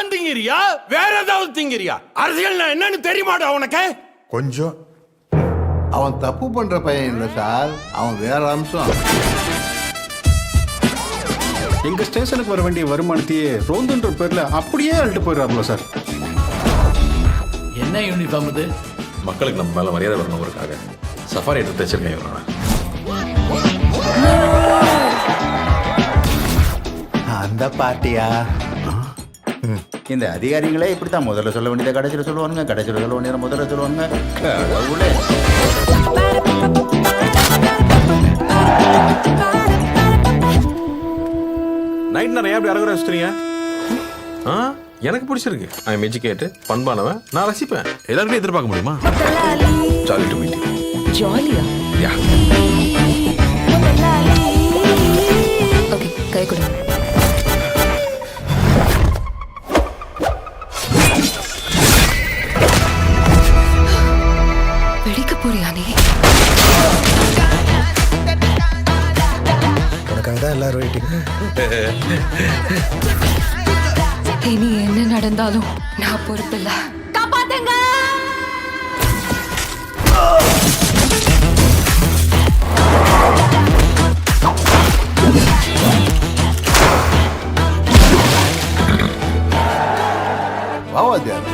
தான் திங்கிறியா வேற ஏதாவது திங்கிறியா? அரசியல் என்னன்னு தெரியுமாடா உனக்கு? கொஞ்சம். அவன் தப்பு பண்ற பையன் இல்லை சார், அவன் வேற அம்சம். எங்க ஸ்டேஷனுக்கு வர வேண்டிய வருமானத்தையே ரோந்துன்ற பேர்ல அப்படியே அழுட்டு போயிடுறாங்களோ சார். என்ன யூனிஃபார்ம் இது? மக்களுக்கு நம்ம மேல மரியாதை வரணுங்கிறதுக்காக சஃபாரி எடுத்து தைச்சிருக்கேன் இவரோட. அந்த பார்ட்டியா? இந்த அதிகாரிகளே இப்படித்தான் முதல்ல சொல்ல வேண்டியதை கடைசியில் சொல்லுவாங்க, கடைசியில் சொல்ல வேண்டியதை முதல்ல சொல்லுவாங்க. கடவுளே. நைட் நிறைய அப்படி அரகுற வச்சுறீங்க. எனக்கு பிடிச்சிருக்கு. ஐ எம் எஜுகேட்டட், பண்பானவன், நான் ரசிப்பேன். எல்லாருமே எதிர்பார்க்க முடியுமா? Jolly to meet you. ஜாலியா? யா. ஓகே, கை கொடு. வெடிக்க போறியா நீ? உனக்காக தான் எல்லாரும் வெயிட்டிங். இனி என்ன நடந்தாலும் நான் பொறுப்பில்ல. காப்பாத்துங்க. வாவாத்தியார்